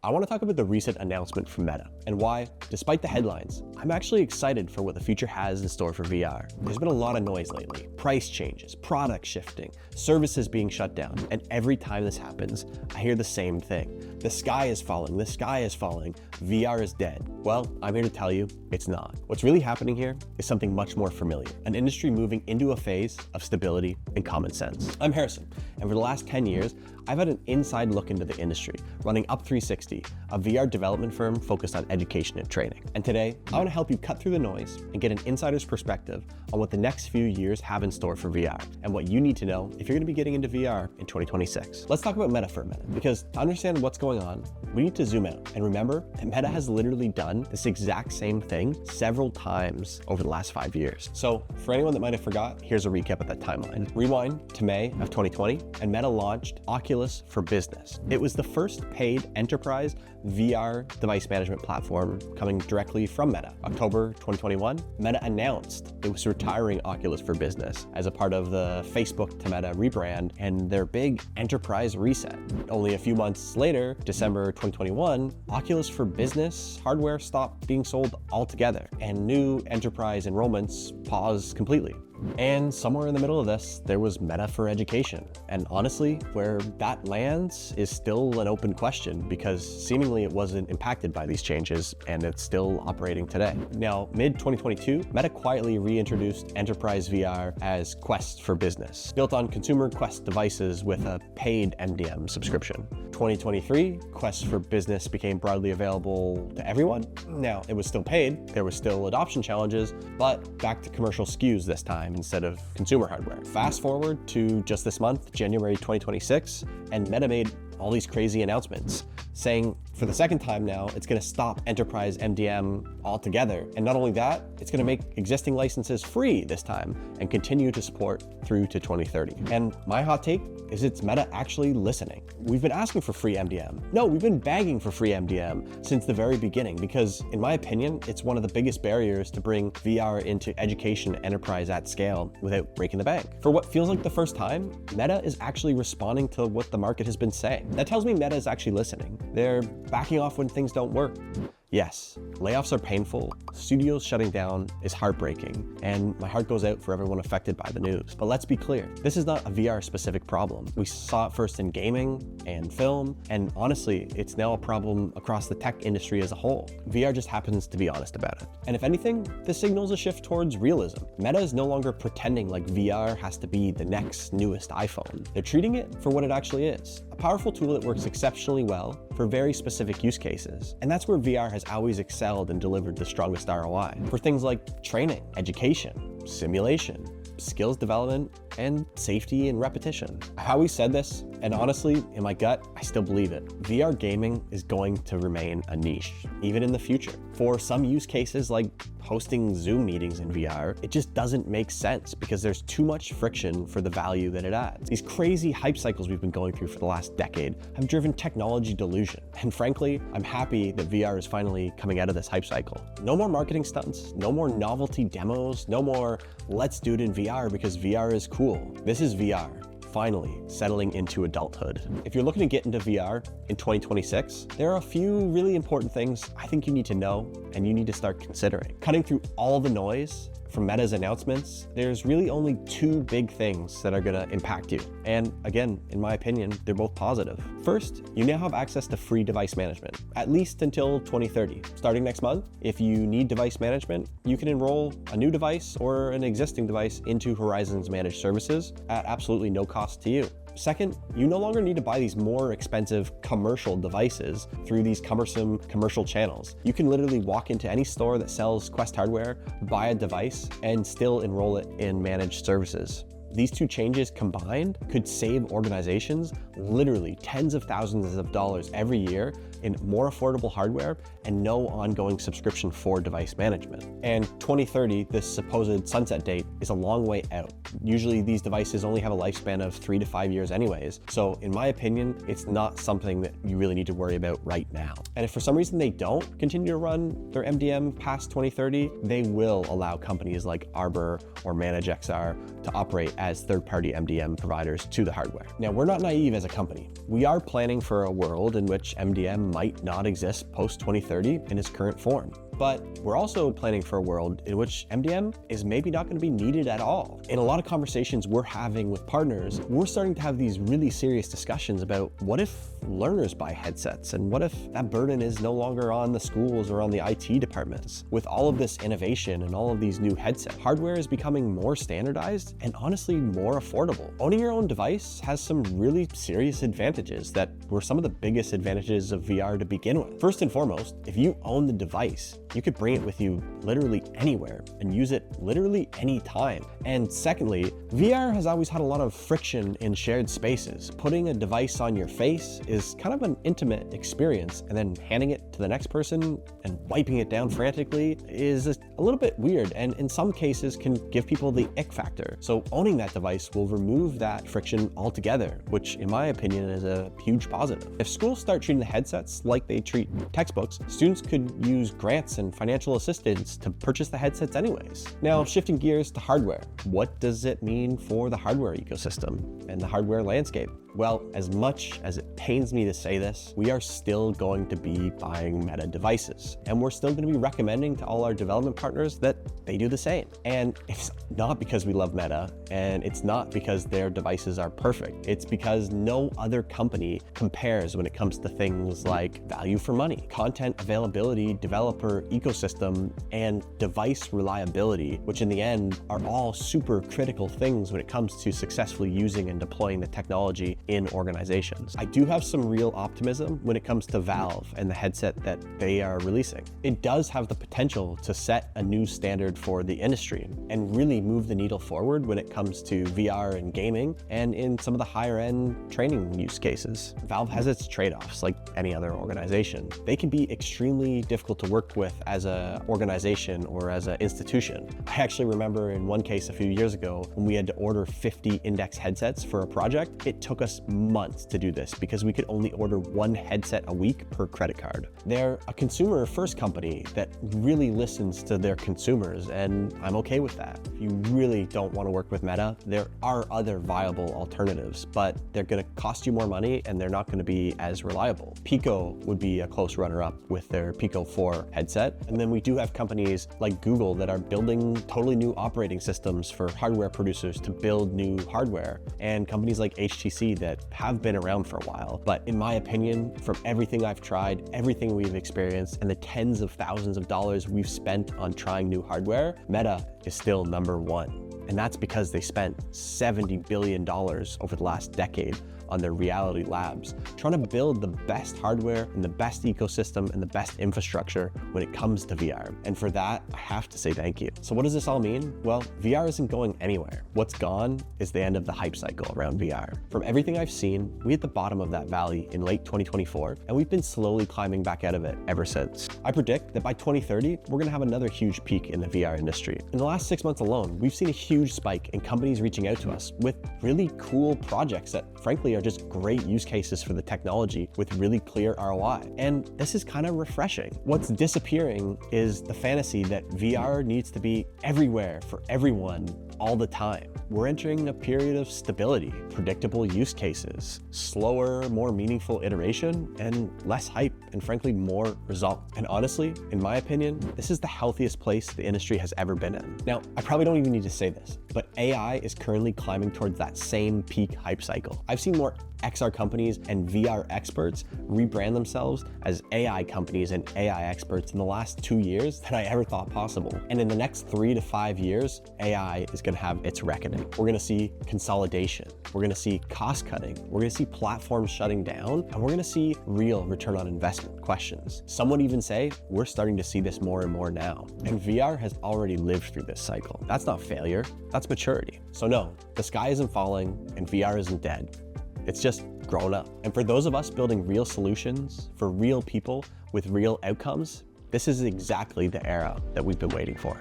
I want to talk about the recent announcement from Meta and why, despite the headlines, I'm actually excited for what the future has in store for VR. There's been a lot of noise lately. Price changes, product shifting, services being shut down, and every time this happens, I hear the same thing. The sky is falling, the sky is falling, VR is dead. Well, I'm here to tell you, it's not. What's really happening here is something much more familiar, an industry moving into a phase of stability and common sense. I'm Harrison, and for the last 10 years, I've had an inside look into the industry, running Up360, a VR development firm focused on education and training. And today, I want to help you cut through the noise and get an insider's perspective on what the next few years have in store for VR and what you need to know if you're going to be getting into VR in 2026. Let's talk about Meta for a minute, because to understand what's going on, we need to zoom out and remember that Meta has literally done this exact same thing several times over the last 5 years. So for anyone that might have forgot, here's a recap of that timeline. Rewind to May of 2020, and Meta launched Oculus for Business. It was the first paid enterprise VR device management platform coming directly from Meta. October 2021, Meta announced it was retiring Oculus for Business as a part of the Facebook to Meta rebrand and their big enterprise reset. Only a few months later, December 2021, Oculus for Business hardware stopped being sold altogether and new enterprise enrollments paused completely. And somewhere in the middle of this, there was Meta for Education. And honestly, where that lands is still an open question because seemingly it wasn't impacted by these changes and it's still operating today. Now, mid-2022, Meta quietly reintroduced Enterprise VR as Quest for Business, built on consumer Quest devices with a paid MDM subscription. 2023, Quest for Business became broadly available to everyone. Now, it was still paid, there were still adoption challenges, but back to commercial SKUs this time instead of consumer hardware. Fast forward to just this month, January 2026, and Meta made all these crazy announcements saying for the second time now, it's going to stop enterprise MDM altogether. And not only that, it's going to make existing licenses free this time and continue to support through to 2030. And my hot take is it's Meta actually listening. We've been asking for free MDM. No, we've been begging for free MDM since the very beginning because, in my opinion, it's one of the biggest barriers to bring VR into education enterprise at scale without breaking the bank. For what feels like the first time, Meta is actually responding to what the market has been saying. That tells me Meta is actually listening. They're backing off when things don't work. Yes, layoffs are painful, studios shutting down is heartbreaking, and my heart goes out for everyone affected by the news. But let's be clear, this is not a VR-specific problem. We saw it first in gaming and film, and honestly, it's now a problem across the tech industry as a whole. VR just happens to be honest about it. And if anything, this signals a shift towards realism. Meta is no longer pretending like VR has to be the next newest iPhone. They're treating it for what it actually is, a powerful tool that works exceptionally well for very specific use cases. And that's where VR has always excelled and delivered the strongest ROI for things like training, education, simulation, skills development, and safety and repetition. I've always said this, and honestly, in my gut, I still believe it. VR gaming is going to remain a niche, even in the future. For some use cases like hosting Zoom meetings in VR, it just doesn't make sense because there's too much friction for the value that it adds. These crazy hype cycles we've been going through for the last decade have driven technology delusion. And frankly, I'm happy that VR is finally coming out of this hype cycle. No more marketing stunts, no more novelty demos, no more let's do it in VR because VR is cool. This is VR. Finally settling into adulthood. If you're looking to get into VR in 2026, there are a few really important things I think you need to know and you need to start considering. Cutting through all the noise from Meta's announcements, there's really only two big things that are gonna impact you. And again, in my opinion, they're both positive. First, you now have access to free device management, at least until 2030. Starting next month, if you need device management, you can enroll a new device or an existing device into Horizon's managed services at absolutely no cost to you. Second, you no longer need to buy these more expensive commercial devices through these cumbersome commercial channels. You can literally walk into any store that sells Quest hardware, buy a device, and still enroll it in managed services. These two changes combined could save organizations literally tens of thousands of dollars every year in more affordable hardware and no ongoing subscription for device management. And 2030, this supposed sunset date, is a long way out. Usually these devices only have a lifespan of 3 to 5 years anyways. So in my opinion, it's not something that you really need to worry about right now. And if for some reason they don't continue to run their MDM past 2030, they will allow companies like Arbor or ManageXR to operate as third-party MDM providers to the hardware. Now, we're not naive as a company. We are planning for a world in which MDM might not exist post-2030 in its current form. But we're also planning for a world in which MDM is maybe not going to be needed at all. In a lot of conversations we're having with partners, we're starting to have these really serious discussions about what if learners buy headsets, and what if that burden is no longer on the schools or on the IT departments. With all of this innovation and all of these new headsets, hardware is becoming more standardized and honestly more affordable. Owning your own device has some really serious advantages that were some of the biggest advantages of VR to begin with. First and foremost, if you own the device, you could bring it with you literally anywhere and use it literally anytime. And secondly, VR has always had a lot of friction in shared spaces. Putting a device on your face is kind of an intimate experience, and then handing it to the next person and wiping it down frantically is a little bit weird, and in some cases can give people the ick factor. So owning that device will remove that friction altogether, which in my opinion is a huge positive. If schools start treating the headsets like they treat textbooks, students could use grants and financial assistance to purchase the headsets anyways. Now, shifting gears to hardware. What does it mean for the hardware ecosystem and the hardware landscape? Well, as much as it pains me to say this, we are still going to be buying Meta devices, and we're still going to be recommending to all our development partners that they do the same. And it's not because we love Meta, and it's not because their devices are perfect. It's because no other company compares when it comes to things like value for money, content availability, developer ecosystem, and device reliability, which in the end are all super critical things when it comes to successfully using and deploying the technology in organizations. I do have some real optimism when it comes to Valve and the headset that they are releasing. It does have the potential to set a new standard for the industry and really move the needle forward when it comes to VR and gaming and in some of the higher end training use cases. Valve has its trade-offs like any other organization. They can be extremely difficult to work with as an organization or as an institution. I actually remember in one case a few years ago when we had to order 50 Index headsets for a project. It took us months to do this because we could only order one headset a week per credit card. They're a consumer first company that really listens to their consumers, and I'm okay with that. If you really don't want to work with Meta, there are other viable alternatives, but they're going to cost you more money and they're not going to be as reliable. Pico would be a close runner-up with their Pico 4 headset, and then we do have companies like Google that are building totally new operating systems for hardware producers to build new hardware, and companies like HTC that have been around for a while. But in my opinion, from everything I've tried, everything we've experienced, and the tens of thousands of dollars we've spent on trying new hardware, Meta is still number one. And that's because they spent $70 billion over the last decade on their Reality Labs, trying to build the best hardware and the best ecosystem and the best infrastructure when it comes to VR. And for that, I have to say thank you. So what does this all mean? Well, VR isn't going anywhere. What's gone is the end of the hype cycle around VR. From everything I've seen, we hit the bottom of that valley in late 2024, and we've been slowly climbing back out of it ever since. I predict that by 2030, we're gonna have another huge peak in the VR industry. In the last 6 months alone, we've seen a huge spike in companies reaching out to us with really cool projects that frankly are just great use cases for the technology with really clear ROI. And this is kind of refreshing. What's disappearing is the fantasy that VR needs to be everywhere for everyone all the time. We're entering a period of stability, predictable use cases, slower, more meaningful iteration, and less hype, and frankly, more result. And honestly, in my opinion, this is the healthiest place the industry has ever been in. Now, I probably don't even need to say this, but AI is currently climbing towards that same peak hype cycle. I've seen more XR companies and VR experts rebrand themselves as AI companies and AI experts in the last 2 years than I ever thought possible. And in the next 3 to 5 years, AI is going to have its reckoning. We're going to see consolidation. We're going to see cost cutting. We're going to see platforms shutting down, and we're going to see real return on investment questions. Some would even say we're starting to see this more and more now. And VR has already lived through this cycle. That's not failure, that's maturity. So no, the sky isn't falling and VR isn't dead. It's just grown up. And for those of us building real solutions for real people with real outcomes, this is exactly the era that we've been waiting for.